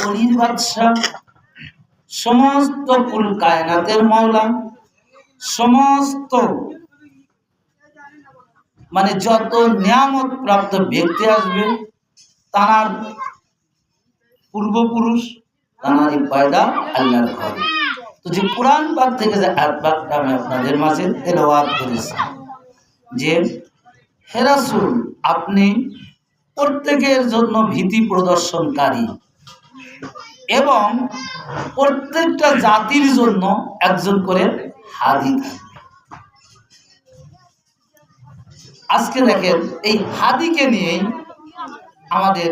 অলির বাদশাহ, সমস্ত কুল কায়নাতের মাওলা, সমস্ত মানে যত নিয়ামত প্রাপ্ত ব্যক্তি আসবে তার পূর্বপুরুষ, তারই পয়দা আল্লাহর ঘরে। তো যে কোরআন পাক থেকে যে আয়াতটা আমি আপনাদের মাঝে তেলাওয়াত করেছি যে হে রাসূল, আপনি প্রত্যেকের জন্য ভীতি প্রদর্শনকারী এবং প্রত্যেকটা জাতির জন্য একজন করে হাদী থাকবে। আজকে দেখেন এই হাদীকে নিয়েই আমাদের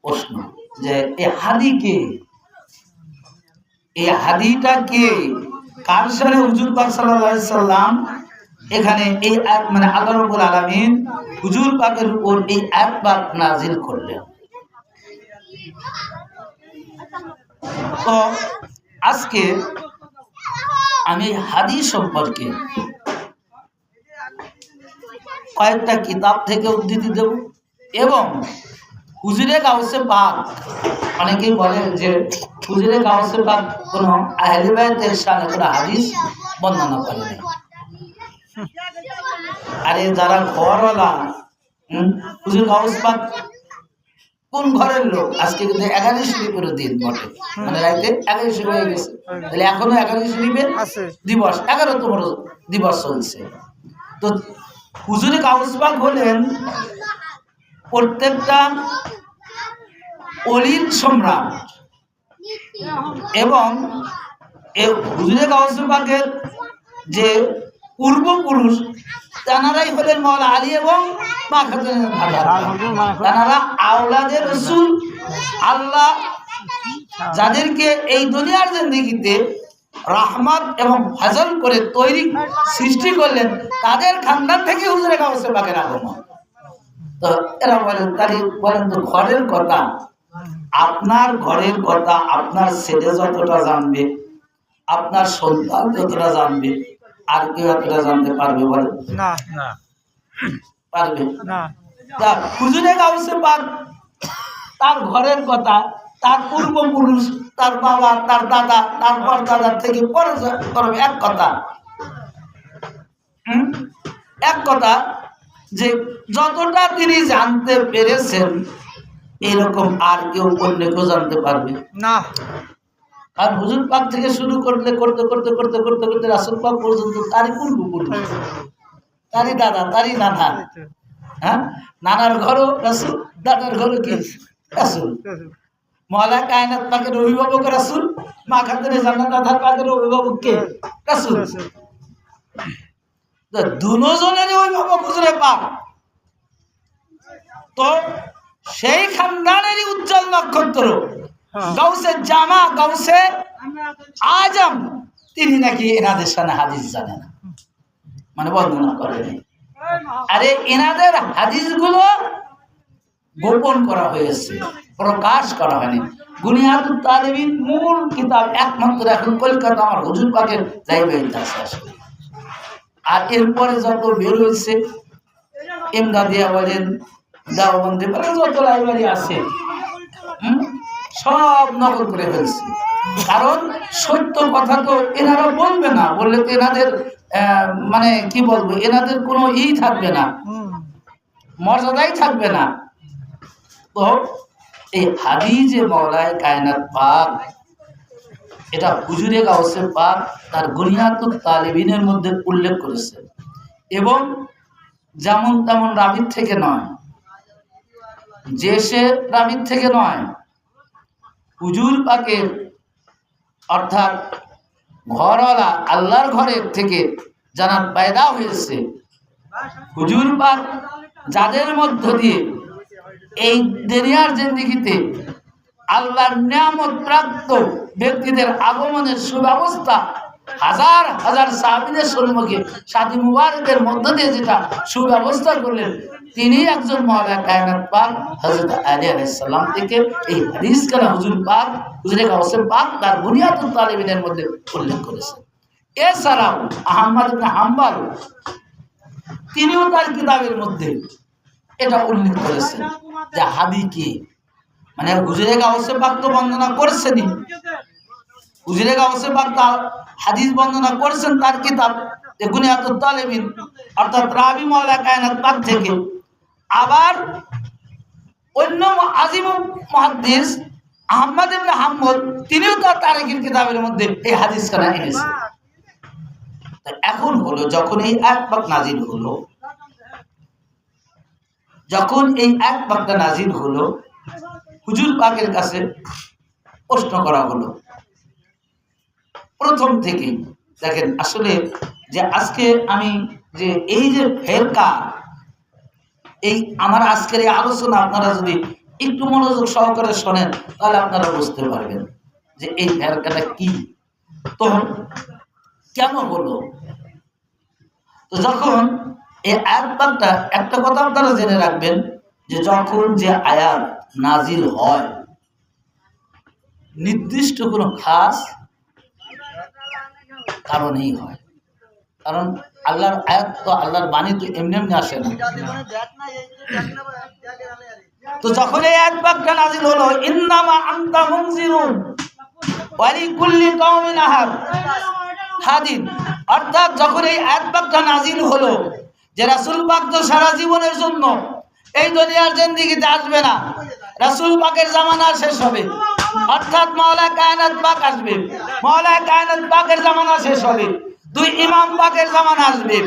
প্রশ্ন যে এই হাদী কে, এই হাদীটা কে, কার সাথে হুজুর পাক সাল্লাল্লাহু আলাইহি সাল্লাম এখানে এই আয়াত মানে আল্লাহ রাব্বুল আলামিন হুজুর পাকের উপর এই আয়াত পাক নাযিল করলেন। তো আজকে আমি হাদীস সম্পর্কে কয়েকটা কিতাব থেকে উদ্ধৃতি দেব এবং হুজুরে গাউসে পাক, অনেকেই বলেন যে হুজুরে গাউসে পাক কোনো আহলে বায়াতের শানে কোনো হাদিস বর্ণনা করেনি। আরে যারা ঘরওয়ালা, হুজুর গাউস পাক কোন ঘরের লোক? আজকে কিন্তু 11 শরীফের দিন বটে, মানে রাইতে 11 শরীফ হয়ে গেছে, তাহলে এখনো 11 শরীফের দিবস 11তম দিবস চলছে। তো হুজুরে গাউস পাক হলেন প্রত্যেকটা অলির সম্রাট এবং হুজুরে গাউস পাকের যে পূর্বপুরুষ তানারাই হলেন মাওলা আলী এবং মা খাতুনের তানারা আওলাদে রাসূল। আল্লাহ যাদেরকে এই দুনিয়ার জিন্দেগিতে রহমত এবং ফজল করে তৈরি সৃষ্টি করলেন, তাদের খানদান থেকে হুজুরে গাউস পাকের আগমন। তো এরা বলেন, তাই বলেন তো ঘরের কথা, আপনার ঘরের কথা আপনার ছেলে যতটা জানবে, আপনার সন্তান যতটা জানবে, আর কেউ এতটা জানতে পারবে? বলে না, পারবে না। হুজুরে গাউস পাক তার ঘরের কথা, তার পূর্বপুরুষ, তার বাবা, তার দাদা, তার পরদাদার থেকে পরে এক কথা, এক কথা যে যতটা তিনি জানতে পেরেছেন এরকম আর কেউ অন্য কেউ জানতে পারবে না। আর হুজুর পাক থেকে শুরু করলে করতে করতে করতে করতে করতে রাসূল পাক পর্যন্ত তারই পূর্বপুরুষ, তারই দাদা, তারই নানা, হ্যাঁ, নানার ঘরও রাসূল, দাদার ঘরও কি রাসূল। মাওলা কায়নাত পাকের অভিভাবক রাসূল, মা খাতুনে জান্নাত আধার পাকের অভিভাবক কে? রাসূল। তো দুজনেরই অভিভাবক হুজুরে পাক। তো সেই খানদানেরই উজ্জ্বল নক্ষত্র গাউসে জামা, গাউসে আজম, তিনি নাকি এনাদের সামনে হাদিস জানেন না, মানে বর্ণনা করেন। আরে এনাদের হাদিসগুলো গোপন করা হয়েছে, প্রকাশ করা হয়নি। বুনিয়াদুত তালিবিন মূল কিতাব একমাত্র এখন কলকাতা আমার হুজুর পাকের লাইব্রেরিতে আছে। আর এরপরে যত বের হয়েছে এমদাদিয়া বলেন, দেওবন্দি বলেন, যত লাইব্রেরি আছে সব নকল করে ফেলছে। কারণ সত্য কথা তো এনারা বলবে না, বললে তো এনাদের মানে কি বলবো, এনাদের কোনো থাকবে না, মর্যাদাই থাকবে না। তো এই হাদিসে মাওলায়ে কায়নাত পাক, এটা হুজুরে গাউসে পাক তার বুনিয়াদুত তালিবিনের মধ্যে উল্লেখ করেছে এবং যেমন তেমন রাবির থেকে নয়, যে সে রাবির থেকে নয়, হুজুর পাকের অর্থাৎ ঘরওয়ালা আল্লাহর ঘরের থেকে জানার পয়দা হয়েছে। হুজুর পাক যাদের মধ্য দিয়ে এই দুনিয়ার জিন্দেগিতে আল্লাহর নিয়ামত প্রাপ্ত ব্যক্তিদের আগমনের সুব্যবস্থা হাজার হাজার সাহাবীদের সম্মুখে সাথী মুবারকের মধ্য দিয়ে যেটা সুব্যবস্থা করলেন, তিনি একজন মাওলানা কায়নাত পাক হযরত আলী আলাইহিস সালাম থেকে এই হাদিস কালা হুজুর পাক, হুজুরে গাউসে পাক তার বুনিয়াদুত তালিবিনের মধ্যে উল্লেখ করেছেন। এছাড়াও আহমদ ইবনে হাম্বল তিনিও তার কিতাবের মধ্যে এটা উল্লেখ করেছেন যে হাদী কি। মানে হুজুরে গাউসে পাক তো বর্ণনা করেছেনই, হুজুরে গাউসে পাক তার হাদিস বর্ণনা করেছেন তার কিতাব গুনিয়াতুত তালিবিন অর্থাৎ রাবি মাওলা কায়নাত পাক থেকে। আবার অন্য আজিম মুহাদ্দিস আহমদ ইবনে হাম্বল তিনিও তার তারিখের কিতাবের মধ্যে এই হাদিস খানা এনেছেন। এখন হলো যখন এই এক পাক নাজিল হলো, যখন এই এক পাকটা নাজিল হলো, হুজুর পাকের কাছে প্রশ্ন করা হলো প্রথম থেকে। দেখেন আসলে যে আজকে আমি যে এই যে ফেরকা, এই আমার আজকের এই আলোচনা আপনারা যদি একটু মনোযোগ সহকারে শোনেন তাহলে আপনারা বুঝতে পারবেন যে এই ফেরকাটা কি, তো কেন হলো। তো যখন এই আয়াতটা, একটা কথা আপনারা জেনে রাখবেন যে যখন যে আয়াত নাজিল হয় নির্দিষ্ট কোনো খাস কারণেই হয়। কারণ আল্লাহর আয়াত তো, আল্লাহর বাণী তো এমনি এমনি আসে না। তো যখন এই আয়াতটা নাজিল হলো, ইন্নামা আনতা মুনজিরুন ওয়া লিকুল্লি কওমিন হাদিন, অর্থাৎ যখন এই আয়াতটা নাজিল হলো যে রাসূল পাক তো সারা জীবনের জন্য এই দুনিয়ার জিন্দেগিতে আসবে না, রাসূল পাকের জামানা শেষ হবে, অর্থাৎ মাওলা কায়নাত পাক আসবে, মাওলা কায়নাত পাকের জামানা শেষ হবে, দুই ইমাম পাকের জামানা আসবে,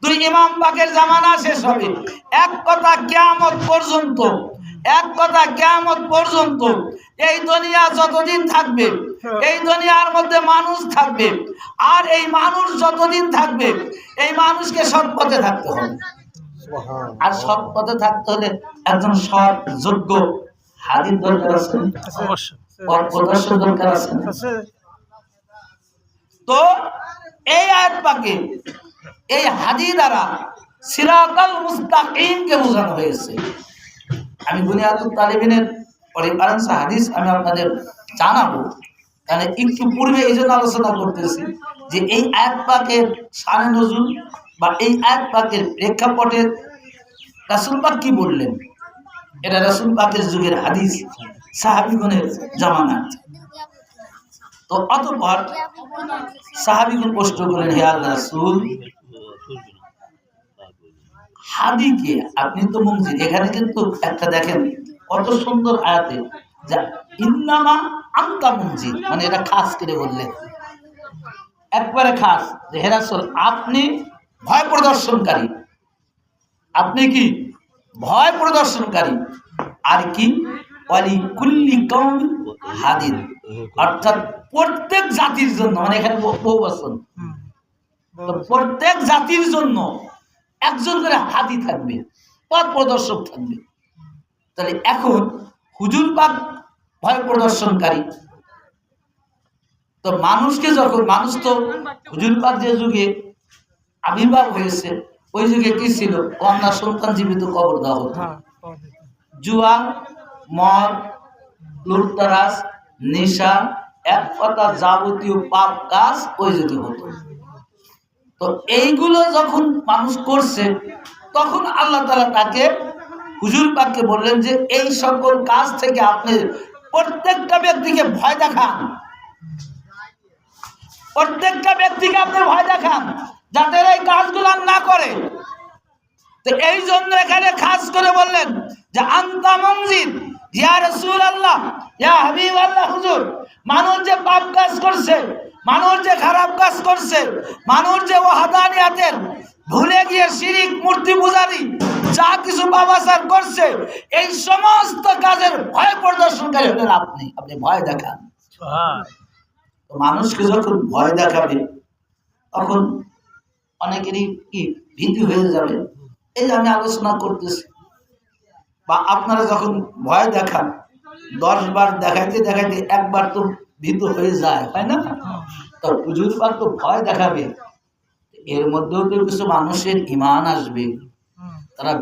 দুই ইমাম পাকের জামানা শেষ হবে, এক কথা কিয়ামত পর্যন্ত, এক কথা কিয়ামত পর্যন্ত এই দুনিয়া যতদিন থাকবে, এই দুনিয়ার মধ্যে মানুষ থাকবে, আর এই মানুষ যতদিন থাকবে এই মানুষকে সৎ পথে থাকতে হবে। আর সৎ পথে থাকতে হলে একজন সৎ যোগ্য হাদির দরকার আছে, পথ প্রদর্শক দরকার আছে। তো এই আয়াত পাকে এই হাদিস দ্বারা সিরাতাল মুস্তাকিমকে বোঝানো হয়েছে। আমি বুনিয়াতুত তালিবিনের রেফারেন্স হাদিস আমি আপনাদের জানাবো, তাহলে একটু পূর্বে এই জন্য আলোচনা করতেছি যে এই আয়াত পাকের শানে নজুল বা এই আয়াত পাকের প্রেক্ষাপটে রাসূল পাক কি বললেন। এটা রাসূল পাকের যুগের হাদিস, সাহাবীগণের জামানা। তো অতঃপর সাহাবীগণ প্রশ্ন করলেন, হে আল্লাহর রাসূল, হাদিকে আপনি তো মুনজির, এখানে কিন্তু একটা দেখেন কত সুন্দর আয়াতে যা ইন্নামা আনতা মুনজির, মানে এটা খাস করে বললেন, একবারে খাস যে হে রাসূল আপনি ভয় প্রদর্শনকারী, আপনি কি ভয় প্রদর্শনকারী, আর কি ওয়ালি কুল্লি কওমিন হাদিন, অর্থাৎ প্রত্যেক জাতির জন্য, মানে এখানে বহুবচন, প্রত্যেক জাতির জন্য একজন করে হাদি থাকবে, পথ প্রদর্শক থাকবে। তাহলে এখন হুজুর পাক ভয় প্রদর্শনকারী, তো মানুষকে যখন, মানুষ তো হুজুর পাক যে যুগে আবির্ভাব হয়েছে ওই যুগে কি ছিল, কন্যা সন্তান জীবিত কবর দেওয়া হতো, জুয়া, মদ, লুটতরাজ, নেশা, এক কথা যাবতীয় পাপ কাজ ওই যুগে হতো। তো এইগুলো যখন মানুষ করছে তখন আল্লাহ তাআলা তাকে হুজুর পাককে বললেন যে এই সকল কাজ থেকে আপনি প্রত্যেকটা ব্যক্তিকে ভয় দেখান, প্রত্যেকটা ব্যক্তিকে আপনি ভয় দেখান যাতে এই কাজগুলো না করে। তো এই জন্য এখানে খাস করে বললেন যে আনতা মুনজির, ইয়া রাসূলুল্লাহ, ইয়া হাবিবাল্লাহ, হুজুর মানুষ যে পাপ কাজ করছে, মানুষ যে খারাপ কাজ করছে, মানুষ যে ওয়াহদানিয়াতের ভুলে গিয়ে শিরিক, মূর্তি পূজারি যা কিছু বাবাচার করছে, এই সমস্ত কাজের ভয় প্রদর্শনকারী হলেন আপনি, আপনি ভয় দেখান। মানুষকে যখন ভয় দেখাবে তখন অনেকেরই কি ভীতি হয়ে যাবে। এই যে আমি আলোচনা করতেছি, বা আপনারা যখন ভয় দেখান 10 বার দেখাইতে দেখাইতে একবার তো ভীত হয়ে যায়, তাই না? তো হুজুর পাক তো ভয় দেখাবে, এর মধ্যেও তো কিছু মানুষের ঈমান আসবে, তারা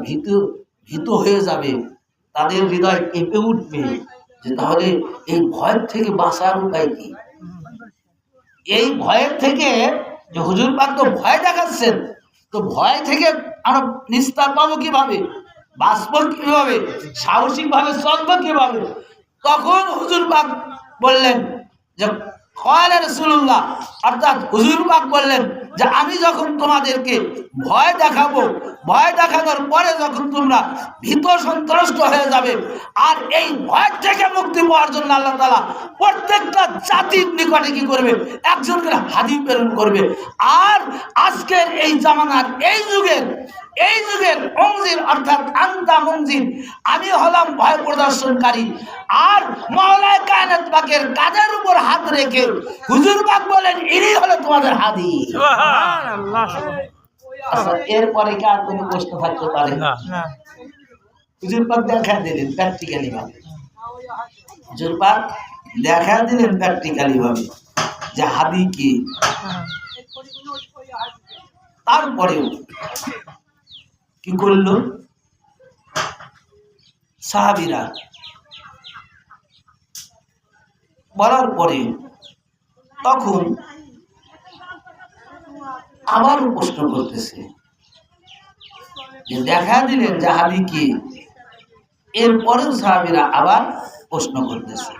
ভীত হয়ে যাবে, তাদের হৃদয় কেঁপে উঠবে যে তাহলে এই ভয়ের থেকে বাঁচার উপায় কি। এই ভয়ের থেকে যে হুজুর পাক তো ভয় দেখাচ্ছেন, তো ভয় থেকে আমরা নিস্তার পাবো কিভাবে, বাঁচবো কিভাবে, সাহসিক ভাবে চলবো কিভাবে। তখন হুজুর পাক বললেন যে কয়লা রাসূলুল্লাহ, অর্থাৎ হুজুর পাক বললেন যে আমি যখন তোমাদেরকে ভয় দেখাবো, ভয় দেখানোর পরে যখন তোমরা ভীত সন্ত্রস্ত হয়ে যাবে, আর এই ভয় থেকে মুক্তি পাওয়ার জন্য আল্লাহ তাআলা প্রত্যেকটা জাতির নিকটে কি করবে, একজন করে হাদী প্রেরণ করবে। আর আজকের এই জামানার এই যুগের মুনজির, অর্থাৎ আন্তা মুনজির, আমি হলাম ভয় প্রদর্শনকারী। আর মাওলানা কায়নাত পাকের কাঁধের উপর হাত রেখে হুজুর পাক বলেন ইনি হলো তোমাদের হাদী। সুবহানাল্লাহ। আচ্ছা, এরপরে কি আর কোনো প্রশ্ন থাকতে পারে? না। হুজুর পাক দেখা দিলেন প্র্যাকটিক্যালি ভাবে, হুজুর পাক দেখা দিলেন প্র্যাকটিক্যালি ভাবে যে হাদী কি। তারপরেও কি করলো সাহাবীরা, বলার পরে তখন আবার প্রশ্ন করতেছে যে দেখা দিলেন যে হাদী কি। এরপরেও সাহাবীরা আবার প্রশ্ন করতেছে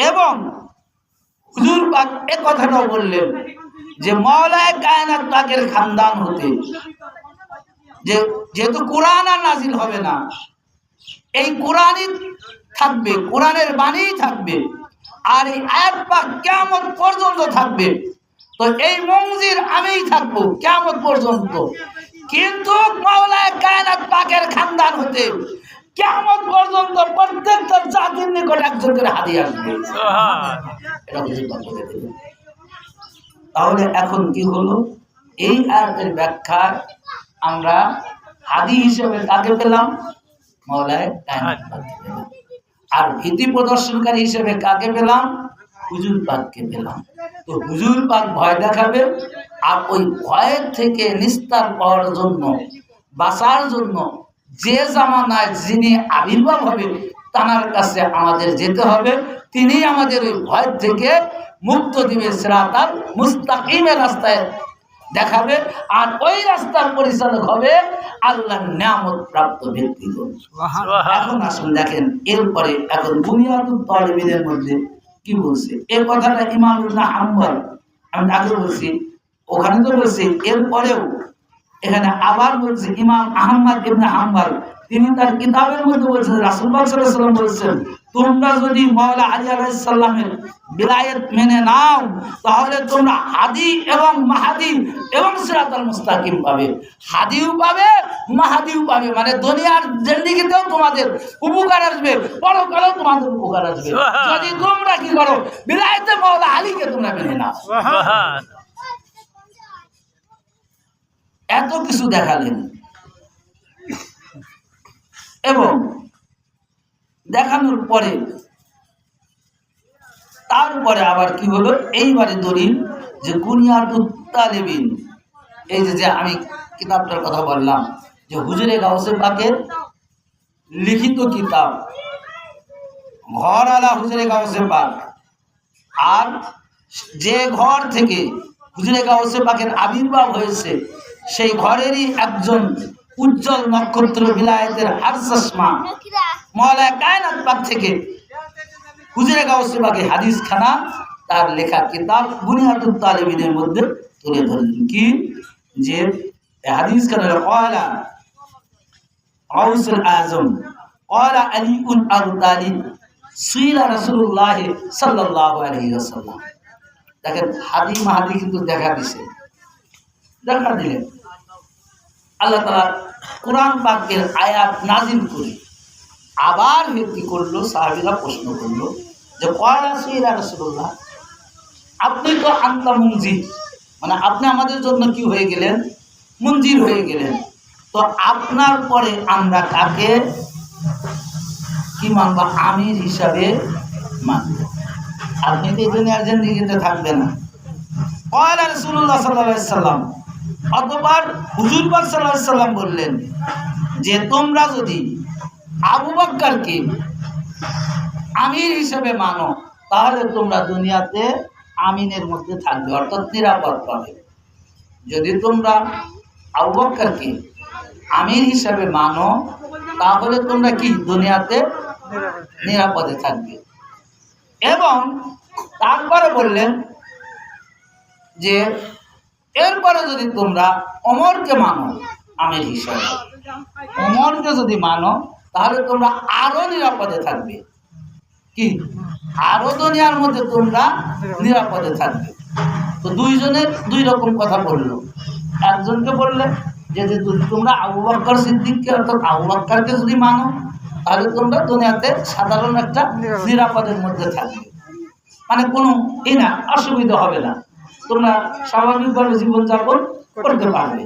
এবং হুজুর পাক এ কথাটাও বললেন যে মাওলানা কায়নাত পাকের খানদান হতে যেহেতু কোরআন আর নাজিল হবে না, এই কোরআনই থাকবে, কোরআনের বাণীই থাকবে, আর এই আয়াত পাক কিয়ামত পর্যন্ত থাকবে। তো এই মুনজির আমিই থাকবো কিয়ামত পর্যন্ত। কিন্তু মাওলানা কায়নাত পাকের খানদান হতে কিয়ামত পর্যন্ত প্রত্যেকটা জাতির নিকট একজন করে হাদী আসবে। এটা হুজুর পাক বলে দিলেন। তাহলে এখন কি হলো, এই আয়াতের ব্যাখ্যা আমরা হাদী হিসেবে কাকে পেলাম? মাওলানা কায়নাত পাককে পেলাম। আর ভীতি প্রদর্শনকারী হিসেবে কাকে পেলাম? হুজুর পাককে পেলাম। তো হুজুর পাক ভয় দেখাবে, আর ওই ভয়ের থেকে নিস্তার পাওয়ার জন্য, বাঁচার জন্য যে জামানায় যিনি আবির্ভাব হবে তার কাছে আমাদের যেতে হবে। তিনি আমাদের ওই ভয় থেকে মুক্ত দিবে, সিরাতাল মুস্তাকিমের রাস্তায় দেখাবে। আর ওই রাস্তার পরিচালক হবে আল্লাহর নিয়ামত প্রাপ্ত ব্যক্তিগণ। এখন আসুন দেখেন, এরপরে এখন বুনিয়াদুত তালিবিনের মধ্যে কি বলছে, এই কথাটা ইমাম ইবনে হাম্বল, আমি আগে বলছি, ওখানে তো বলছি, এরপরেও এখানে আবার বলছে ইমাম আহমদ ইবনে হাম্বল, তিনি তার কিতাবের মধ্যে বলছেন রাসূল পাক সাল্লাল্লাহু আলাইহি ওয়াসাল্লাম বলছেন, তোমরা যদি মাওলানা আলী আলাইহিস সালামের বিলায়াত মেনে নাও তাহলে তোমরা হাদী এবং মাহাদী এবং সিরাতাল মুস্তাকিম পাবে। হাদীও পাবে, মাহাদীও পাবে, মানে দুনিয়ার জিন্দেগিতেও তোমাদের উপকার আসবে, পরকালেও তোমাদের উপকার আসবে যদি তোমরা কি করো, বিলায়াতে মাওলানা আলীকে তোমরা মেনে নাও। এত কিছু দেখালেন এবং দেখানোর পরে তারপরে আবার কি হলো, এইবারে দলিল যে বুনিয়াদুত তালিবিন, এই যে আমি কিতাবটার কথা বললাম যে হুজুরে গাউসে পাকের লিখিত কিতাব, ঘর আলা হুজুরে গাউসে পাক, আর যে ঘর থেকে হুজুরে গাউসে পাকের আবির্ভাব হয়েছে সেই ঘরেরই একজন উজ্জ্বল নক্ষত্র বিলায়েতের আরশাসমা মাওলানা কায়নাত পাক থেকে হুজুরে গাউসে পাকের হাদিস খানা তার লেখা কিতাব বুনিয়াদুত তালিবিনের মধ্যে তুলে ধরলেন কি, যে হাদিস খানা ক্বালা গাউসুল আযম ক্বালা আলীউন আবু তালিব সুইলা রাসূলুল্লাহ সাল্লাল্লাহু আলাইহি ওয়াসাল্লাম। দেখেন হাদী মাহাদী কিন্তু দেখা দিছে, দেখা দিলেন আল্লাহ তাআলা কোরআন পাকের আয়াত নাজিল করে আবার কি করলো, সাহাবীরা প্রশ্ন করলো যে ক্বালা সুইলা রাসূলুল্লাহ, আপনি তো আনতা মুনজির, মানে আপনি আমাদের জন্য কি হয়ে গেলেন, মুনজির হয়ে গেলেন, তো আপনার পরে আমরা কাকে কি মানব, আমির হিসাবে মানব, আপনি তো এই দুনিয়ার জিন্দেগিতে থাকবে না। ক্বালা রাসূলুল্লাহ সাল্লাল্লাহু আলাইহি ওয়াসাল্লাম, অতঃপর হুজুর পাক সাল্লাল্লাহু আলাইহি ওয়াসাল্লাম বললেন যে তোমরা যদি আবু বকরকে আমির হিসেবে মানো তাহলে তোমরা দুনিয়াতে আমিনের মধ্যে থাকবে, অর্থাৎ নিরাপদ পাবে। যদি তোমরা আবু বকরকে আমির হিসেবে মানো তাহলে তোমরা কি দুনিয়াতে নিরাপদে থাকবে। এবং তারপরে বললেন যে এরপরে যদি তোমরা ওমরকে মানো আমির হিসাবে, ওমরকে যদি মানো তাহলে তোমরা আরো নিরাপদে থাকবে। কি আরো দুনিয়ার মধ্যে তোমরা নিরাপদে থাকবে। তো দুইজনের দুই রকম কথা বললো। একজনকে বললে যে যদি তোমরা আবু বকর সিদ্দিককে অর্থাৎ আবু বকরকে যদি মানো তাহলে তোমরা দুনিয়াতে সাধারণ একটা নিরাপদের মধ্যে থাকবে, মানে কোনো অসুবিধা হবে না, তোমরা স্বাভাবিকভাবে জীবনযাপন করতে পারবে।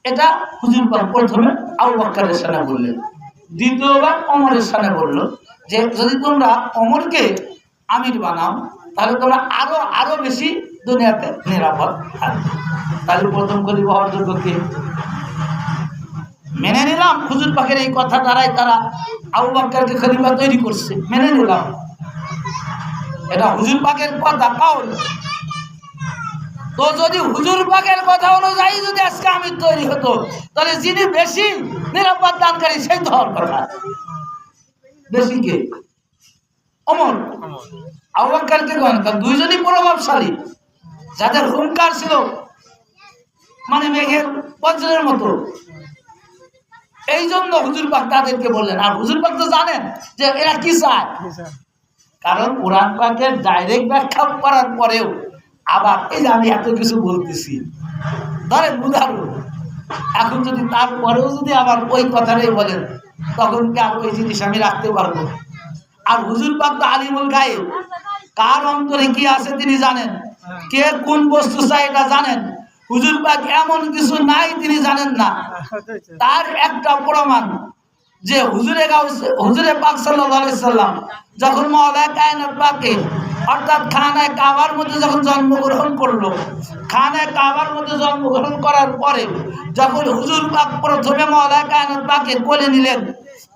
এটা হুজুর পাক প্রথমে আবু বকরের সামনে বললেন। দ্বিতীয়বার ওমরের সামনে বললো যে যদি তোমরা ওমরকে আমির বানাও তাহলে তোমরা আরো বেশি দুনিয়াতে নিরাপদ থাকবে। তাহলে প্রথম খলিফা হওয়ার যোগ্য কে? মেনে নিলাম হুজুর পাকের এই কথা দ্বারাই তারা আবু বকরকে খলিফা তৈরি করছে, মেনে নিলাম, এটা হুজুর পাকের কথা কাউল। তো যদি হুজুর পাকের কথা অনুযায়ী যদি আজকে আমির তৈরি হতো তাহলে যিনি বেশি নিরাপদ দানকারী সেই তো হওয়ার কথা। বেশি কে? ওমর। আবু বকরকে দুইজনই প্রভাবশালী, যাদের হুঙ্কার ছিল মানে মেঘের বজ্রের মতো। এই জন্য হুজুর পাক তাদেরকে বললেন। আর হুজুর পাক তো জানেন যে এরা কি চায়, কারণ কোরআন পাকের ডাইরেক্ট ব্যাখ্যা করার পরেও আবার এই যে আমি এত কিছু বলতেছি, ধরেন উদাহরণ, এখন যদি তারপরেও যদি আবার ওই কথাটাই বলেন তখন কি আর ওই জিনিস আমি রাখতে পারবো? আর হুজুর পাক তো আলিমুল গায়েব, কার অন্তরে কি আছে তিনি জানেন, কে কোন বস্তু চায় এটা জানেন। হুজুর পাক এমন কিছু নাই তিনি জানেন না। তার একটা প্রমাণ যে হুজুরে পাক সাল্লাল্লাহু আলাইহি সাল্লাম যখন মাওলা কায়নাত পাকে অর্থাৎ খানায় কাবার মধ্যে যখন জন্মগ্রহণ করলো, খানায় কাবার মধ্যে জন্মগ্রহণ করার পরে যখন হুজুর পাক প্রথমে মাওলা কায়নাত পাকে কোলে নিলেন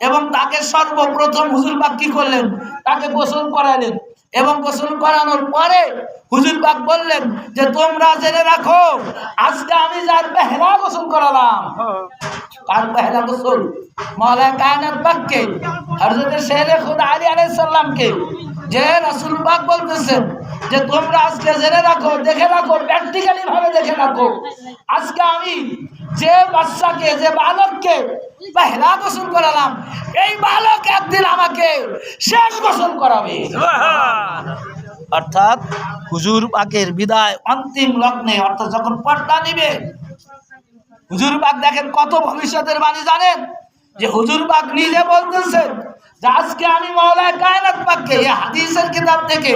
এবং তাকে সর্বপ্রথম হুজুর পাক কি করলেন, তাকে গোসল করালেন। এবং গোসল করানোর পরে হুজুর পাক বললেন যে তোমরা জেনে রাখো আজকে আমি যার পেহলা গোসল করালাম। কার পেহলা গোসল? মাওলা কায়নাত পাককে, হযরত শেরে খুদা আলী আলাইহিস সালামকে। যে রাসূল পাক বলতেছেন যে তোমরা আজকে জেনে রাখো, দেখে রাখো, প্র্যাকটিক্যালি ভাবে দেখে রাখো, আজকে আমি যে বাচ্চাকে, যে বালককে পেহলা গোসল করালাম, এই বালক একদিন আমাকে শেষ গোসল করাবে। অর্থাৎ হুজুর পাকের বিদায় অন্তিম লগ্নে, অর্থাৎ যখন পর্দা নিবে, হুজুর পাক দেখেন কত ভবিষ্যতের বাণী জানেন, যে হুজুর পাক নিজে বলতেছেন যে আজকে আমি মাওলা কায়নাত পাককে, এই হাদিসের কিতাব থেকে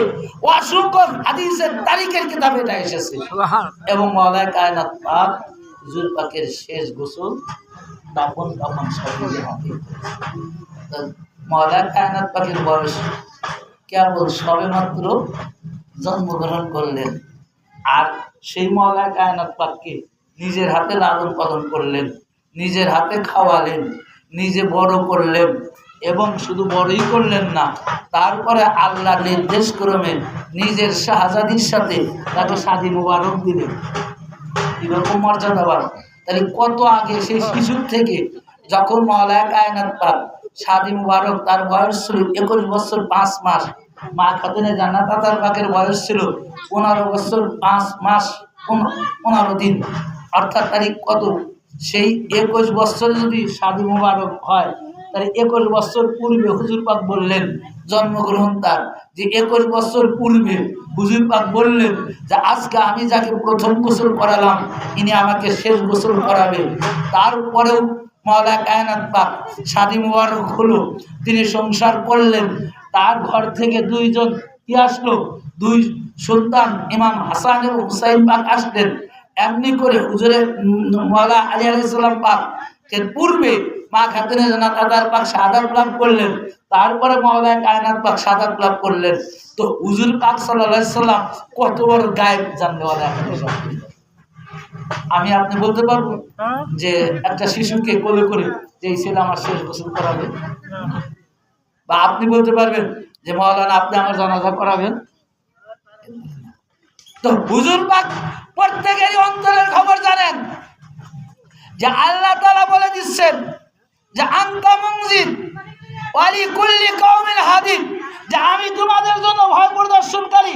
অসংখ্য হাদিসের তারিখের কিতাবে এটা এসেছে, এবং মাওলা কায়নাত পাক হুজুর পাকের শেষ গোসল দাফন কাফন সবই হাতে। মাওলা কায়নাত পাকের বয়স কেবল সবে মাত্র জন্মগ্রহণ করলেন, আর সেই মাওলা কায়নাত পাককে নিজের হাতে লালন পালন করলেন, নিজের হাতে খাওয়ালেন, নিজে বড় করলেন, এবং শুধু বড়ই করলেন না, তারপরে আল্লাহ নির্দেশ ক্রমে নিজের শাহজাদির সাথে তাকে শাদী মুবারক দিলেন। এরকম মর্যাদাবান। তাহলে কত আগে সেই শিশুর থেকে যখন মাওলা কায়নাত পাক শাদী মুবারক, তার বয়স ছিল 21 বছর 5 মাস, মা খাতুনে জান্নাত আতার পাকের বয়স ছিল 15 বছর 5 মাস 15 দিন। অর্থাৎ তারিখ কত? সেই 21 বছর যদি শাদী মুবারক হয় তাহলে 21 বছর পূর্বে হুজুর পাক বললেন, জন্মগ্রহণ তার যে 21 বছর পূর্বে হুজুর পাক বললেন যে আজকে আমি যাকে প্রথম গোসল করালাম ইনি আমাকে শেষ গোসল করাবে। তারপরেও মাওলা কায়নাত পাক শাদী মুবারক হলো, তিনি সংসার করলেন, তার ঘর থেকে দুইজন কি আসলো, দুই সন্তান ইমাম হাসান এবং হুসাইন পাক আসলেন। এমনি করে হুজুরের মাওলা আলী আলাইহিস সালাম পাক এর পূর্বে মা খাতুনে জান্নাত আতার পাক শাহাদাত লাভ করলেন, তারপরে মাওলা কায়নাত পাক শাহাদাত লাভ করলেন। তো হুজুর পাক সাল্লাল্লাহু আলাইহি সাল্লাম কত বড় গায়েব জাননেওয়ালা। আমি আপনি বলতে পারবো যে একটা শিশুকে কোলে করে যে এই ছেলে আমার শেষ গোসল করাবে, বা আপনি বলতে পারবেন যে মাওলানা আপনি আমার জানাজা করাবেন? তো হুজুর পাক প্রত্যেকেরই অন্তরের খবর জানেন, যে আল্লাহ তাআলা বলে দিচ্ছেন যে আনতা মুনজির, ওয়ালি কুল্লি কওমিন হাদি, যে আমি তোমাদের জন্য ভয় প্রদর্শনকারী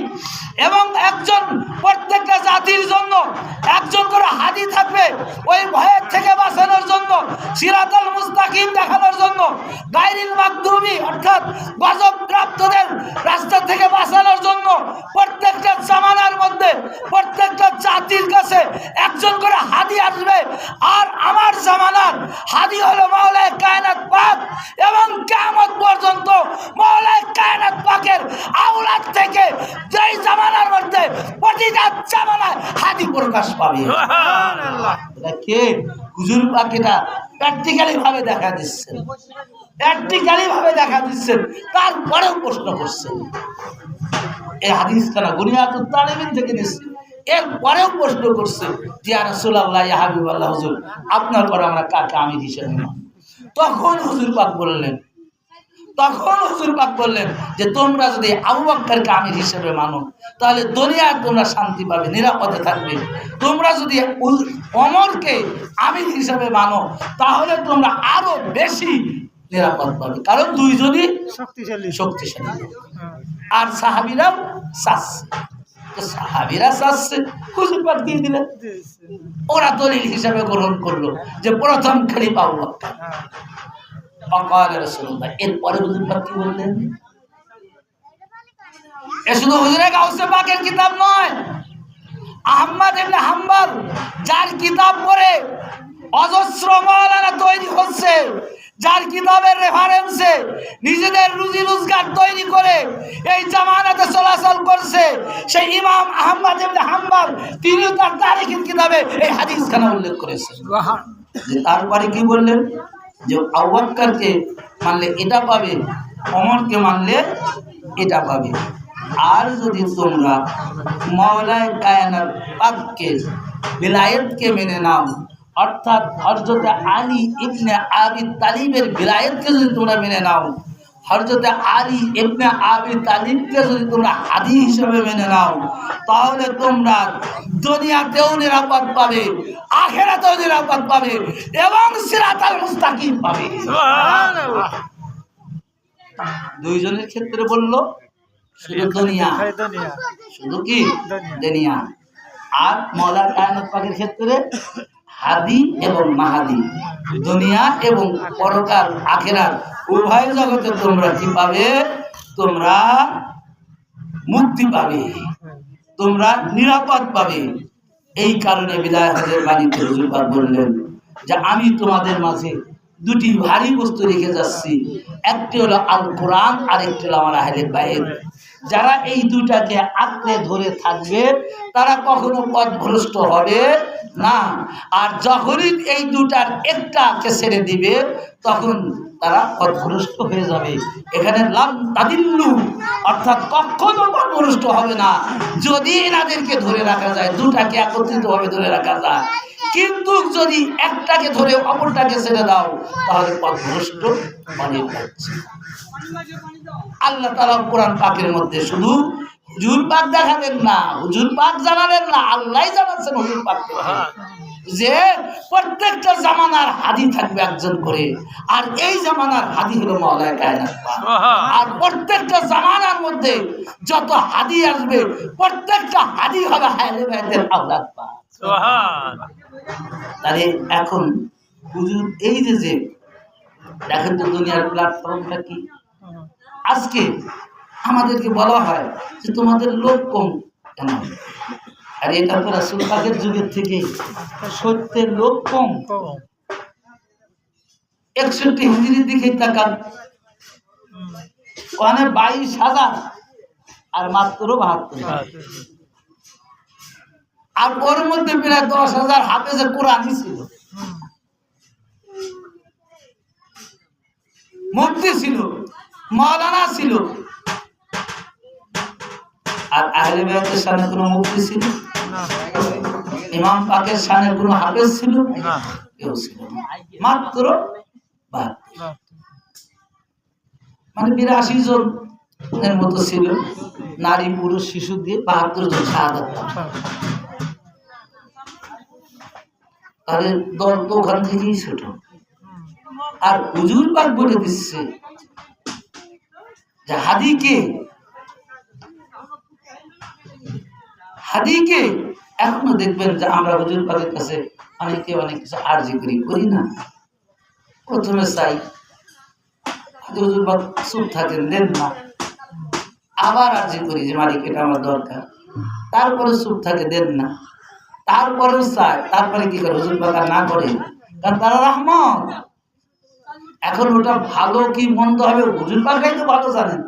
এবং একজন প্রত্যেকটা জাতির জন্য একজন করে হাদি থাকবে, ওই ভয়ের থেকে বাঁচানোর জন্য, সিরাতাল মুস্তাকিম দেখানোর জন্য, গায়রিল মাগদুবি অর্থাৎ গজবপ্রাপ্তদের রাস্তা থেকে বাঁচানোর জন্য প্রত্যেকটা জামানার মধ্যে প্রত্যেকটা জাতির কাছে একজন করে হাদি আসবে। আর আমার জামানার হাদি হলো মাওলায়ে কায়নাত পাক, এবং কিয়ামত পর্যন্ত মাওলায়ে কায়নাত পাকের আওলাদ থেকে যেই জামানার মধ্যে প্রতিটা জামানায় হাদি প্রকাশ পাবে। সুবহানাল্লাহ। কে হুজুর পাক এটা প্র্যাকটিক্যালি ভাবে দেখা দিচ্ছেন, প্র্যাকটিক্যালি ভাবে দেখা দিচ্ছেন, তারপরেও প্রশ্ন করছেন। এই হাদিস খানা বুনিয়াতুত তালিবিন থেকে দিচ্ছে, এরপরেও প্রশ্ন করছে যে ইয়া রাসূলুল্লাহ, ইয়া হাবিবাল্লাহ, হুজুর আপনার পর আমরা কাকে আমির হিসেবে মানব? তখন হুজুর পাক বললেন যে তোমরা যদি আবু বকরকে আমির হিসেবে মানো তাহলে দুনিয়ায় তোমরা শান্তি পাবে, নিরাপদে থাকবে। তোমরা যদি ওমরকে আমির হিসেবে মানো তাহলে তোমরা আরো বেশি নিরাপদ পাবে, কারণ দুইজনই শক্তিশালী। আর সাহাবীরাও চাচ্ছে, তো সাহাবীরা চাচ্ছে, হুজুর পাক দিয়ে দিলেন। ওরা দলিল হিসাবে গ্রহণ করলো যে প্রথম খলিফা আবু বকর। অকাল রাসূলুল্লাহ। এরপরে হুজুর পাক কি বললেন? এ শুধু হুজুরে গাউসে পাকের কিতাব নয়, আহমদ ইবনে হাম্বল যার কিতাব পড়ে অজস্র মাওলানা তৈরি হচ্ছে, যার কিতাবের রেফারেন্সে নিজেদের রুজি রোজগার তৈরি করে এই জামানাতে চলাচল করছে, সেই ইমাম আহমদ ইবনে হাম্বল তিনি তার তারিখের কিতাবে এই হাদিসখানা উল্লেখ করেছেন। তারপরে কি বললেন? যে আবু বকরকে মানলে এটা পাবে, ওমরকে মানলে এটা পাবে। আর যদি তোমরা মাওলায়ে কায়নাত পাককে বিলায়েতকে মেনে নাও, অর্থাৎ হযরত আলী ইবনে আবি তালিবের বিলায়েতকে যদি তোমরা মেনে নাও, হযরত আলী ইবনে আবি তালিবকে যদি তোমরা হাদি হিসেবে মেনে নাও, তাহলে তোমরা দুনিয়াতেও নিরাপদ পাবে, আখিরাতেও নিরাপদ পাবে, এবং সিরাতাল মুস্তাকিম পাবে। সুবহানাল্লাহ। দুইজনের ক্ষেত্রে বলল শুধু দুনিয়া, শুধু কি দুনিয়া। আর মাওলানা কায়নাত পাকের ক্ষেত্রে হাদি এবং মাহাদি, দুনিয়া এবং পরকাল আখিরাত উভয় জগতে তোমরা কি পাবে? তোমরা মুক্তি পাবে, তোমরা নিরাপদ পাবে। এই কারণে বিদায় হজের বাণীতে হুজুর পাক বললেন যে আমি তোমাদের মাঝে দুটি ভারী বস্তু রেখে যাচ্ছি, একটি হলো আল কোরআন, আর একটি হলো আমার আহলে বাইত। যারা এই দুটাকে আঁকড়ে ধরে থাকবে তারা কখনো পথভ্রষ্ট হবে না। আর যখনই এই দুটার একটাকে ছেড়ে দিবে তখন তারা পথভ্রষ্ট হয়ে যাবে। এখানে লাম তাদিল্লু অর্থাৎ কখনো পথভ্রষ্ট হবে না যদি এনাদেরকে ধরে রাখা যায়, দুটাকে একত্রিতভাবে ধরে রাখা যায়। কিন্তু যদি একটাকে ধরে অপরটাকে ছেড়ে দাও তাহলে পথভ্রষ্ট অনেক হচ্ছে। আল্লাহ তাআলা কোরআন পাকের মধ্যে শুধু হুজুর পাক দেখাবেন না, হুজুর পাক জানালেন না, আল্লাহই জানাচ্ছেন হুজুর পাককে যে প্রত্যেকটা জামানার হাদি থাকবে একজন করে, আর এই জামানার হাদি হলো মাওলানা কায়নাত পাক। আর প্রত্যেকটা জামানার মধ্যে যত হাদি আসবে প্রত্যেকটা হাদি হবে আহলে বাইতের আওলাদ পাক। সুবহানাল্লাহ। তাহলে এখন হুজুর এই যে দেখেন তো দুনিয়ার প্ল্যাটফর্মটা কি। আজকে আমাদেরকে বলা হয় যে তোমাদের লোক কম কেন, আর এটা তো রাসূল পাকের যুগের থেকে সত্যের লোক কম। 61 হিজরির দিকে তাকান, ওখানে 22,000 আর মাত্র 72, আর ওর মধ্যে প্রায় 10,000 হাফেজে কোরআনই ছিল, মুফতি ছিল, মাওলানা ছিল। আর আহলে বাইতের সামনে কোনো মুফতি ছিল না, ইমাম পাকের সামনে কোনো হাফেজ ছিল না, কেউ ছিল না, মাত্র 72, মানে 82 জনের মতো ছিল, নারী পুরুষ শিশু দিয়ে 72 জন শাহাদাত। তাহলে দল তো ওখান থেকেই ছোট। আর হুজুর পাক বলে দিচ্ছে যে হাদিকে এখনো দেখবেন যে আমরা হুজুর পাকের কাছে অনেকে অনেক কিছু আরজি করি না। প্রথমে চাই হুজুর পাক চুপ থাকেন, দেন না, আবার আরজি করি যে মালিক এটা আমার দরকার, তারপরে চুপ থাকে, দেন না, তারপরেও চায়, তারপরে কি করে হুজুর পাক আর না করে, কারণ তারা রহমত। এখন ওটা ভালো কি মন্দ হবে হুজুর পাকরাই তো ভালো জানেন,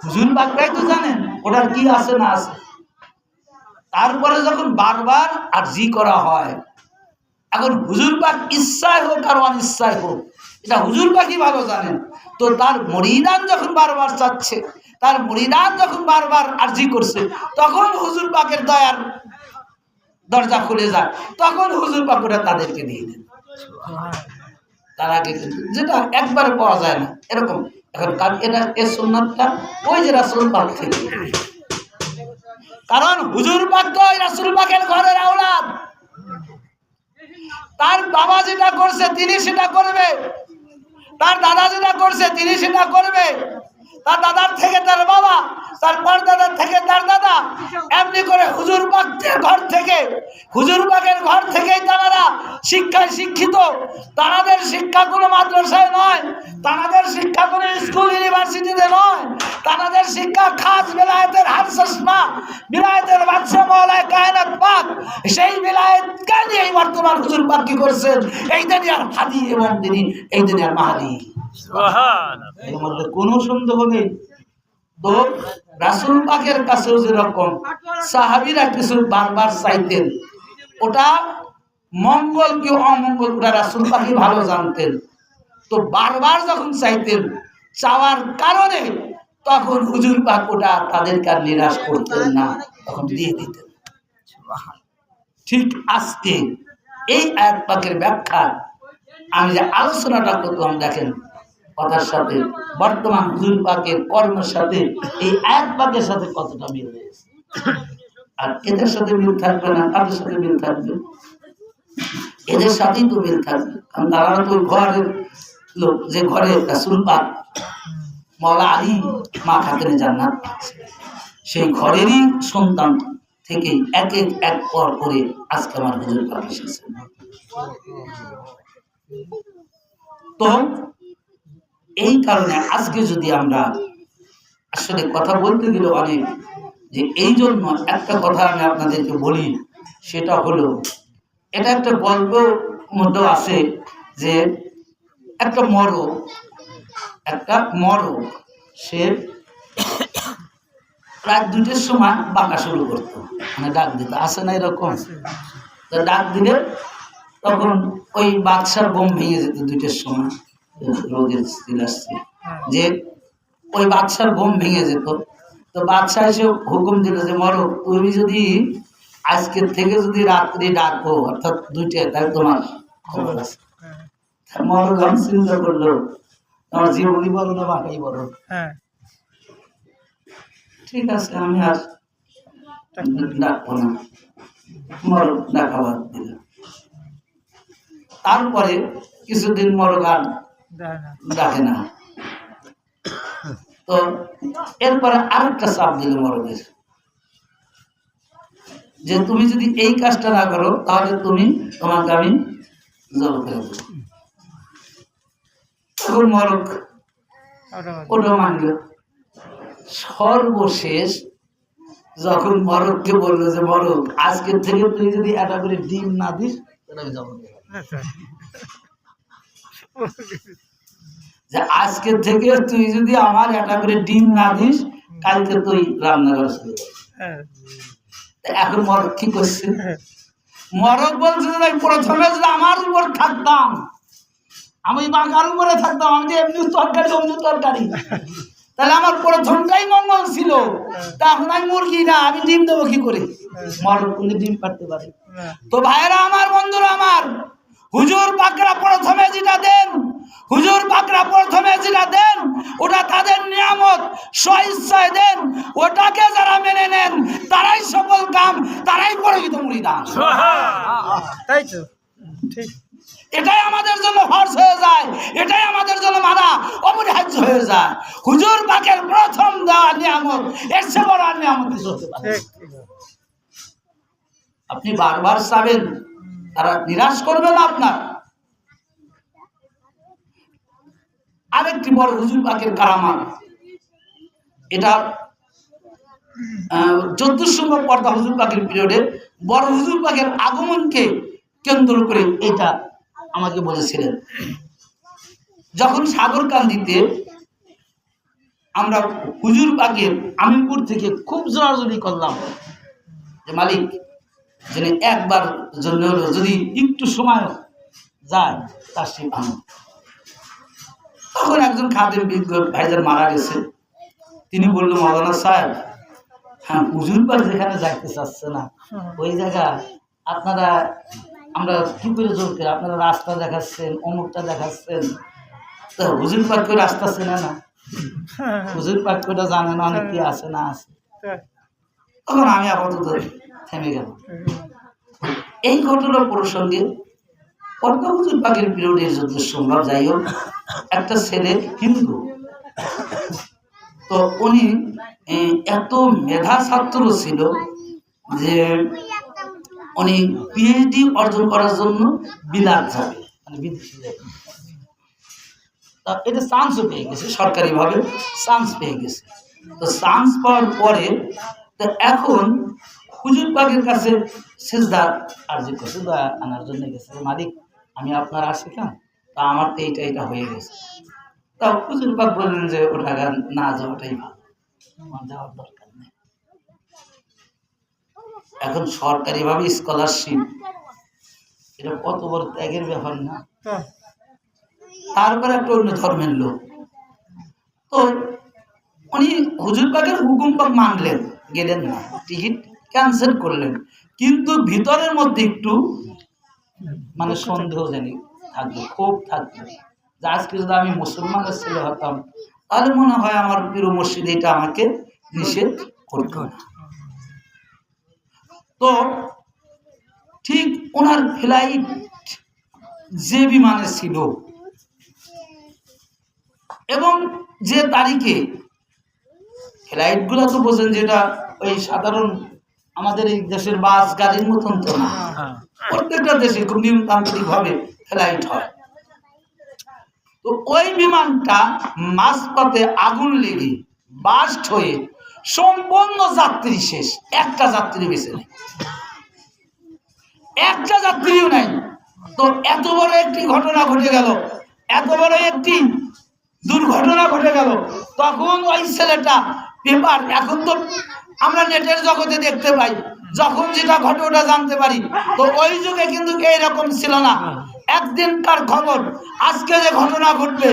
হুজুর পাকরাই তো জানেন ওটার কি আছে না আছে। তারপরে যখন বারবার আরজি করা হয়, এখন হুজুর পাক ইচ্ছায় হোক আর অনিচ্ছায় হোক, এটা হুজুর পাকই ভালো জানেন। তো তার মুরিদান যখন বারবার চাচ্ছে, তার মুরিদান যখন বারবার আরজি করছে, তখন হুজুর পাকের দয়ার দরজা খুলে যায়, তখন হুজুর পাক ওটা তাদেরকে দিয়ে দেন। তার আগে কিন্তু যেটা একবারে পাওয়া যায় না এরকম। এখন এটা এর সুন্নাতটা ওই যে রাসূল পাক থেকে, কারণ হুজুর পাক তো ওই রাসূল পাকের ঘরের আওলাদ। তার বাবা যেটা করছে তিনি সেটা করবে, তার দাদা যেটা করছে তিনি সেটা করবে, তার দাদার থেকে তার বাবা, তার পরদাদার থেকে তার দাদা, এমনি করে হুজুর পাকের ঘর থেকে, হুজুর পাকের ঘর থেকেই তারা শিক্ষায় শিক্ষিত। তাদের শিক্ষা কোনো মাদ্রাসায় নয়, তাদের শিক্ষা কোনো স্কুল ইউনিভার্সিটিতে নয়, তাদের শিক্ষা খাস বিলায়েতের হার চশমা, বিলায়েতের বাদশাহ মাওলানা কায়নাত পাক, সেই বিলায়েতকে নিয়ে বর্তমান হুজুর পাক কি করছেন, এই দুনিয়ার হাদি এবং তিনি এই দুনিয়ার মাহাদি। এর মধ্যে কোনো সন্দেহ নেই। তো রাসূল পাকের কাছেও যেরকম সাহাবীরা কিছু বারবার চাইতেন, ওটা মঙ্গল কি অমঙ্গল ওটা রাসূল পাকই ভালো জানতেন। তো বারবার যখন চাইতেন, চাওয়ার কারণে তখন হুজুর পাক ওটা তাদেরকে আর নিরাশ করতেন না, তখন দিয়ে দিতেন। ঠিক আজকে এই আয়াত পাকের ব্যাখ্যা আমি যে আলোচনাটা করলাম, দেখেন কথার সাথে বর্তমান হুজুর পাকের কর্মের সাথে এই আয়াত পাকের সাথে কতটা মিল রয়েছে। আর এদের সাথে মিল থাকবে না, তাদের সাথে মিল থাকবে, এদের সাথেই তো মিল থাকবে, কারণ তারা তো ঘরের লোক, যে ঘরে রাসূল পাক মাওলা আলী মা খাতুনে জান্নাত, সেই ঘরেরই সন্তান থেকে এক পর করে আজকে আমার হুজুর পাক এসেছেন। তো এই কারণে আজকে যদি আমরা আসলে কথা বলতে গেলে অনেক, যে এই জন্য একটা কথা আমি আপনাদেরকে বলি, সেটা হলো, এটা একটা গল্প মধ্যে আছে যে একটা মরক সে রাত 2টার সময় বাঁকা শুরু করতো, মানে ডাক দিত, আসে না এরকম, তো ডাক দিলে তখন ওই বাদশার বোম ভেঙে যেত 2টার সময়, রোগের স্ত্রী আসছে যে ওই বাদশার বোম ভেঙে যেত। তো বাদশাহ এসে হুকুম দিল যে মরক, তুমি যদি আজকের থেকে যদি রাত্রি ডাকো, অর্থাৎ 2টায়, তাহলে তোমার খবর আছে। মরক আমি চিন্তা করলো, আমার জীবনই বলো না বাঁকাই বলো, ঠিক আছে আমি আর ডাকবো না, মরক ডাকা বাদ দিল। তারপরে কিছুদিন মরক আর ডাকে না। তো এরপরে আরেকটা চাপ দিল মরকের, যে তুমি যদি এই কাজটা না করো তাহলে তোমাকে আমি জল করে দেব। তখন মরক ওটা মানল। সর্বশেষ যখন মরককে বললো যে মরক, আজকের থেকে তুই যদি একটা করে ডিম না দিস তাহলে আমি যাবো, যে আজকের থেকে তুই যদি আমার একটা করে ডিম না দিস, কালকে তুই রান্না করছিস। এখন মরক কি করছে, মরক বলছে যে প্রথমে যদি আমার উপর থাকতাম, আমি বাঁকার উপরে থাকতাম, আমি যে এমনি তরকারি অমনি তরকারি, তাহলে আমার প্রথমটাই মঙ্গল ছিল। তা এখন আমি মুরগি না, আমি ডিম দেবো কি করে? মরক কিন্তু ডিম পারতে পারে। তো ভাইয়েরা আমার, বন্ধুরা আমার, হুজুর পাকরা প্রথমে যেটা দেন, হুজুর পাকরা প্রথমে যেটা দেন, ওটা তাদের নিয়ামত, স্বইচ্ছায় দেন। ওটাকে যারা মেনে নেন তারাই সফল কাম, তারাই পরিচিত মুরিদান। তাই তো ঠিক। এটাই আমাদের জন্য ফরজ হয়ে যায়, এটাই আমাদের জন্য মানা অপরিহার্য হয়ে যায়। হুজুর পাকের প্রথম দেওয়া নিয়ামত, এর চেয়ে বড় আর নিয়ামত কিছু হতে পারে। আপনি বারবার চাবেন, তারা নিরাশ করবে না আপনার। আরেকটি বড় হুজুর পাকের কারামাত, এটা 1400 নম্বর পর্দা হুজুর পাকের পিরিয়ডে বড় হুজুর পাকের আগমনকে কেন্দ্র করে এটা আমাকে বলেছিলেন। যখন সাগরকান্দিতে আমরা হুজুর পাকের আমিনপুর থেকে খুব জোরাজোরি করলাম যে মালিক যিনি একবার জন্য হলো যদি একটু সময় যায় তার সেই আনন্দ। তখন একজন খাদেম বিজ্ঞ ভাইজান মারা গেছে, তিনি বললো মাওলানা সাহেব, হ্যাঁ হুজুর পাক যেখানে যাইতে চাচ্ছে না ওই জায়গা আপনারা আমরা কি করে জোর করে, আপনারা রাস্তা দেখাচ্ছেন, অমুকটা দেখাচ্ছেন, তো হুজুর পাক করে রাস্তা চেনে না, হুজুর পাক করে জানে না অনেক কি আছে না আছে। তখন আমি আপাতত থেমে গেল। এই ঘটনার প্রসঙ্গে পর্দা হুজুর পাকের পিরিয়ডের যত সম্ভব, যাই হোক, একটা ছেলে হিন্দু, তো উনি এত মেধা ছাত্র ছিল যে উনি পিএইচডি অর্জন করার জন্য বিলাত যাবে, মানে বিদেশে যাবে। তা এটা চান্সও পেয়ে গেছে, সরকারিভাবে চান্স পেয়ে গেছে। তো চান্স পাওয়ার পরে তো এখন হুজুর পাকের কাছে সিজদা আরজি করছে, দয়া আনার জন্য গেছে, মালিক আমি আপনার আসি কেন, তা আমার তো এইটা হয়ে গেছে। তা হুজুর পাক বললেন যে ওটা না যাওয়াটাই ভালো, আমার যাওয়ার দরকার নেই। এখন সরকারিভাবে স্কলারশিপ, এটা কত বড় ত্যাগের ব্যাপার না? তারপরে একটা অন্য ধর্মের লোক, তো উনি হুজুর পাকের হুকুম পাক মানলেন, গেলেন না, টিকিট ক্যান্সেল করলেন, কিন্তু ভিতরের মধ্যে একটু মানে সন্দেহ জানি থাকবে, ক্ষোভ থাকবে যে আজকে যদি আমি মুসলমানের ছেলে হতাম তাহলে মনে হয় আমার প্রিয় মসজিদ এটা আমাকে নিষেধ করতো না। তো ঠিক ওনার ফ্লাইট যে বিমানে ছিল এবং যে তারিখে, ফ্লাইটগুলো তো বোঝেন যেটা ওই সাধারণ আমাদের এই দেশের বাস গাড়ির মতন তো না, প্রত্যেকটা দেশে খুব নিয়মতান্ত্রিক ভাবে ফ্লাইট হয়। তো ওই বিমানটা মাঝপথে আগুন লেগে বাস্ট হয়ে সম্পূর্ণ যাত্রী শেষ, একটা যাত্রী বেঁচে নেই, একটা যাত্রীও নাই। তো এত বড় একটি ঘটনা ঘটে গেল, এত বড় একটি দুর্ঘটনা ঘটে গেল। তখন ওই ছেলেটা পেপার, এখন তো আমরা নেটের জগতে দেখতে পাই, যখন যেটা ঘটে ওটা জানতে পারি, তো ওই যুগে কিন্তু এইরকম ছিল না। একদিনকার খবর আজকে যে ঘটনা ঘটবে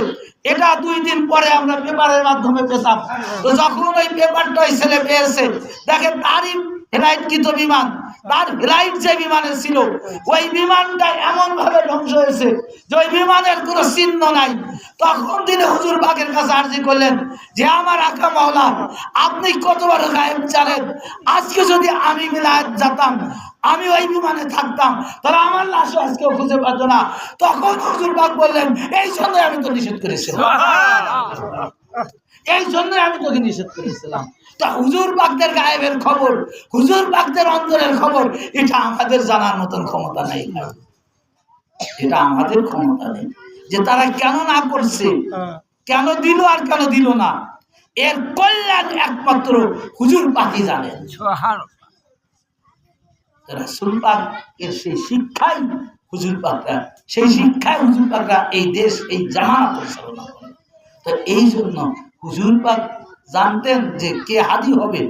এটা 2 দিন পরে আমরা পেপারের মাধ্যমে পেতাম। তো যখন ওই পেপারটা ওই ছেলে পেয়েছে, দেখে তারই ফ্লাইটকৃত বিমান, তার ফ্লাইট যে বিমানে ছিল ওই বিমানটা এমন ভাবে ধ্বংস হয়েছে যে ওই বিমানের কোনো চিহ্ন নাই। তখন তিনি হুজুর পাকের কাছে আরজি করলেন যে আমার আকা মাওলা, আপনি কত বড় গায়েব জানেন, আজকে যদি আমি বিলাত যেতাম, আমি ওই বিমানে থাকতাম, তাহলে আমার লাশও আজকে খুঁজে পাতো না। তখন হুজুর পাক বললেন এই জন্য আমি তো নিষেধ করেছিলাম, এই জন্য আমি তোকে নিষেধ করেছিলাম। তা হুজুর পাকদের গায়েবের খবর, হুজুর পাকদের অন্তরের খবর, এটা আমাদের জানার মতন ক্ষমতা নাই, এটা আমাদের ক্ষমতা নেই যে তারা কেন না করছে, কেন দিল আর কেন দিল না, এর কল্যাণ একমাত্র হুজুর পাকই জানেন। রাসূল পাকের সেই শিক্ষাই হুজুর পাকরা, সেই শিক্ষায় হুজুর পাকরা এই দেশ, এই জামানা পরিচালনা করে। তো এই জন্য হুজুর পাক জানতেন যে কে হাদি হবে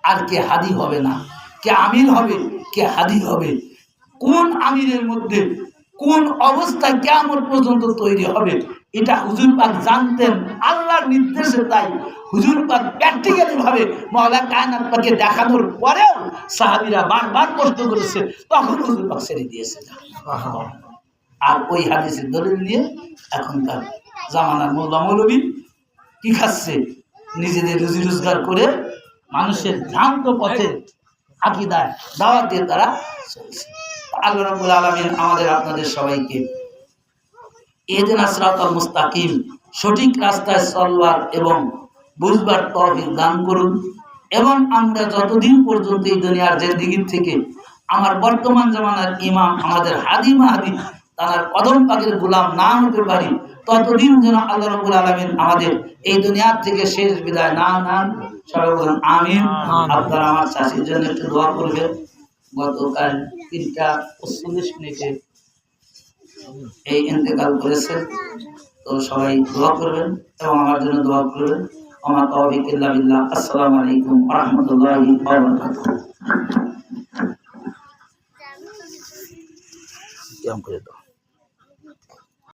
আর কে হাদি হবে না, কে আমির হবে কে হাদি হবে, কোন আমিরের মধ্যে কোন অবস্থায় কিয়ামত পর্যন্ত তৈরি হবে, এটা হুজুর পাক জানতেন আল্লাহর নির্দেশে। তাই হুজুর পাক প্র্যাকটিক্যালি ভাবে মাওলা কায়নাত পাকে দেখানোর পরেও সাহাবীরা বারবার কষ্ট করেছে, তখন হুজুর পাক ছেড়ে দিয়েছে। আর ওই হাদিসের দলিল নিয়ে এখনকার জামানার মোল্লা মৌলবী কি খাচ্ছে, নিজেদের রুজি রোজগার করে মানুষের ভ্রান্ত পথে আকীদায় দাওয়াত দিয়ে তারা চলছে। আল্লাহ রাব্বুল আলামিন আমাদের আপনাদের সবাইকে ইহদিনাস সিরাতাল মুস্তাকিম, সঠিক রাস্তায় চলবার এবং বুঝবার তৌফিক দান করুন। এবং আমরা যতদিন পর্যন্ত এই দুনিয়ার জিন্দেগির থেকে আমার বর্তমান জামানার ইমাম আমাদের হাদি মাহাদি তার কদম পাকের গোলাম না হতে পারি, ততদিন যেন আল্লাহ রাব্বুল আলামিন আমাদের এই দুনিয়ার থেকে শেষ বিদায় না নেন। সবাই বলুন আমিন। আপনারা আমার চাষির জন্য একটু দোয়া করবেন। গতকাল 3:39 এই ইন্তেকাল করেছেন, তো সবাই দোয়া করবেন এবং আমার জন্য দোয়া করবেন। আমার তৌফিক ইল্লা বিল্লাহ। আসসালামু আলাইকুম ওয়া রাহমাতুল্লাহি ওয়া বারাকাতুহু।